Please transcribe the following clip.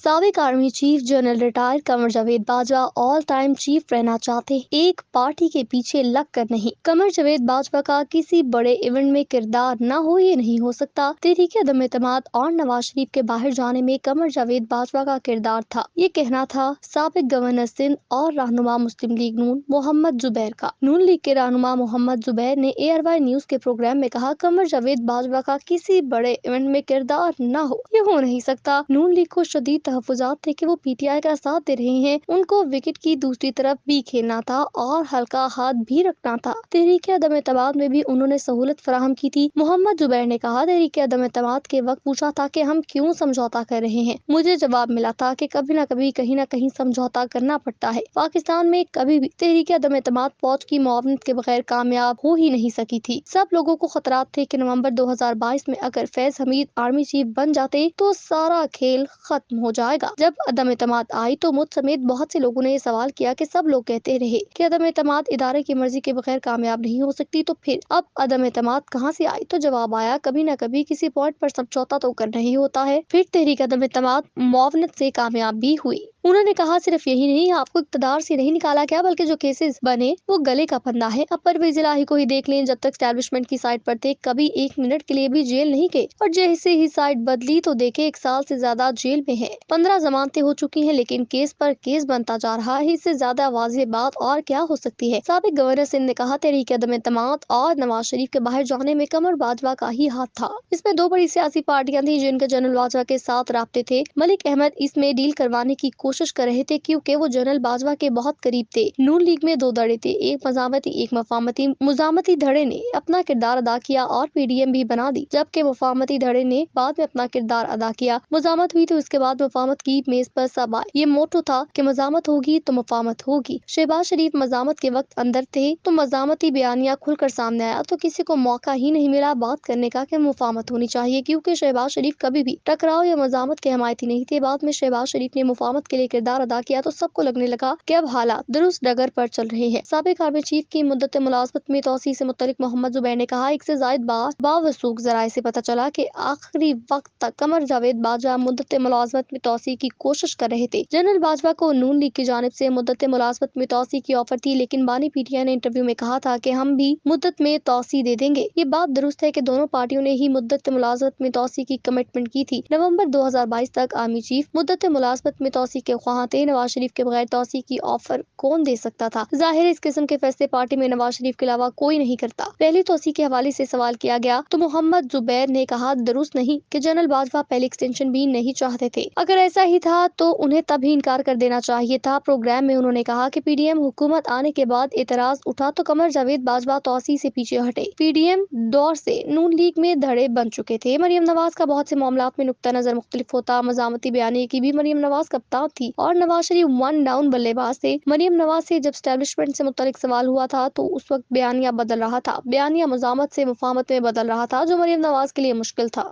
سابق army chief general retire Qamar Javed Bajwa all time chief رہنا چاہتے ہیں، ایک پارٹی کے پیچھے لگ کر نہیں۔ قمر جاوید باجوہ کا کسی بڑے ایونٹ میں کردار نہ ہو یہ نہیں ہو سکتا۔ تحریک عدم اعتماد اور نواز شریف کے باہر جانے میں قمر جاوید باجوہ کا کردار تھا، یہ کہنا تھا سابق گورنر سندھ اور رہنما مسلم لیگ نون محمد زبیر کا۔ نون لیگ کے رہنما محمد زبیر نے ARY نیوز کے پروگرام میں کہا، قمر جاوید باجوہ کا کسی بڑے ایونٹ میں کردار نہ ہو یہ ہو نہیں سکتا۔ نون لیگ کو شدید تحفظات تھے کہ وہ PTI کا ساتھ دے رہے ہیں، ان کو وکٹ کی دوسری طرف بھی کھیلنا تھا اور ہلکا ہاتھ بھی رکھنا تھا۔ تحریک عدم اعتماد میں بھی انہوں نے سہولت فراہم کی تھی۔ محمد زبیر نے کہا، تحریک عدم اعتماد کے وقت پوچھا تھا کہ ہم کیوں سمجھوتا کر رہے ہیں، مجھے جواب ملا تھا کہ کبھی نہ کبھی کہیں نہ کہیں سمجھوتا کرنا پڑتا ہے۔ پاکستان میں کبھی بھی تحریک عدم اعتماد فوج کی معاونت کے بغیر کامیاب ہو ہی نہیں سکی تھی۔ سب لوگوں کو خطرات تھے کہ نومبر 2022 میں اگر فیض حمید آرمی چیف بن جاتے تو سارا کھیل ختم ہو جائے گا۔ جب عدم اعتماد آئی تو مجھ سمیت بہت سے لوگوں نے یہ سوال کیا کہ سب لوگ کہتے رہے کہ عدم اعتماد ادارے کی مرضی کے بغیر کامیاب نہیں ہو سکتی، تو پھر اب عدم اعتماد کہاں سے آئی؟ تو جواب آیا، کبھی نہ کبھی کسی پوائنٹ پر سمجھوتا تو کرنا ہی ہوتا ہے۔ پھر تحریک عدم اعتماد معاونت سے کامیاب بھی ہوئی۔ انہوں نے کہا، صرف یہی نہیں، آپ کو اقتدار سے نہیں نکالا گیا بلکہ جو کیسز بنے وہ گلے کا پھندا ہے۔ اب پرویز الہی کو ہی دیکھ لیں، جب تک اسٹیبلشمنٹ کی سائڈ پر تھے کبھی ایک منٹ کے لیے بھی جیل نہیں گئے، اور جیسے ہی سائڈ بدلی تو دیکھے 1 سال سے زیادہ جیل میں ہے۔ 15 ضمانتیں ہو چکی ہیں لیکن کیس پر کیس بنتا جا رہا ہے، اس سے زیادہ واضح بات اور کیا ہو سکتی ہے؟ سابق گورنر سندھ نے کہا، تحریک عدم اعتماد اور نواز شریف کے باہر جانے میں قمر باجوہ کا ہی ہاتھ تھا۔ اس میں 2 بڑی سیاسی پارٹیاں تھیں جن کے جنرل باجوہ کے ساتھ رابطے تھے۔ ملک احمد اس میں ڈیل کروانے کی کوشش کر رہے تھے کیونکہ وہ جنرل باجوہ کے بہت قریب تھے۔ نون لیگ میں 2 دھڑے تھے، ایک مزاحمتی ایک مفاہمتی۔ مزاحمتی دھڑے نے اپنا کردار ادا کیا اور PDM بھی بنا دی، جبکہ مفاہمتی دھڑے نے بعد میں اپنا کردار ادا کیا۔ مزاحمت ہوئی تو اس کے بعد مفاہمت کی میز پر سب آئے۔ یہ موٹو تھا کہ مزاحمت ہوگی تو مفاہمت ہوگی۔ شہباز شریف مزاحمت کے وقت اندر تھے تو مزاحمتی بیانیہ کھل کر سامنے آیا تو کسی کو موقع ہی نہیں ملا بات کرنے کا کہ مفاہمت ہونی چاہیے، کیونکہ شہباز شریف کبھی بھی ٹکراؤ یا مزاحمت کے حمایتی نہیں تھے۔ بعد میں شہباز شریف نے مفاہمت کے لیے کردار ادا کیا تو سب کو لگنے لگا کہ اب حالات درست ڈگر پر چل رہے ہیں۔ سابق آرمی چیف کی مدت ملازمت میں توسیع سے متعلق محمد زبیر نے کہا، 1 سے زائد بار باوثوق ذرائع سے پتہ چلا کہ آخری وقت تک قمر جاوید باجوہ مدت ملازمت میں توسیع کی کوشش کر رہے تھے۔ جنرل باجوہ کو نون لیگ کی جانب سے مدت ملازمت میں توسیع کی آفر تھی، لیکن بانی PTI نے انٹرویو میں کہا تھا کہ ہم بھی مدت میں توسیع دے دیں گے۔ یہ بات درست ہے کہ دونوں پارٹیوں نے ہی مدت ملازمت میں توسیع کی کمٹمنٹ کی تھی۔ نومبر 2022 تک آرمی چیف مدت ملازمت میں توسیع کے خواہاں تھے۔ نواز شریف کے بغیر توسیع کی آفر کون دے سکتا تھا؟ ظاہر ہے اس قسم کے فیصلے پارٹی میں نواز شریف کے علاوہ کوئی نہیں کرتا۔ پہلی توسیع کے حوالے سے سوال کیا گیا تو محمد زبیر نے کہا، درست نہیں کہ جنرل باجوہ پہلی ایکسٹینشن بھی نہیں چاہتے تھے۔ اگر ایسا ہی تھا تو انہیں تب ہی انکار کر دینا چاہیے تھا۔ پروگرام میں انہوں نے کہا کہ PDM حکومت آنے کے بعد اعتراض اٹھا تو قمر جاوید باجوہ توسیع سے پیچھے ہٹے۔ PDM دور سے نون لیگ میں دھڑے بن چکے تھے۔ مریم نواز کا بہت سے معاملات میں نقطہ نظر مختلف ہوتا۔ مزاحمتی بیانیے کی بھی مریم نواز کپتان تھی اور نواز شریف 1 ڈاؤن بلے باز تھے۔ مریم نواز سے جب اسٹیبلشمنٹ سے متعلق سوال ہوا تھا تو اس وقت بیانیہ بدل رہا تھا، بیانیہ مزاحمت سے مفاہمت میں بدل رہا تھا، جو مریم نواز کے لیے مشکل تھا۔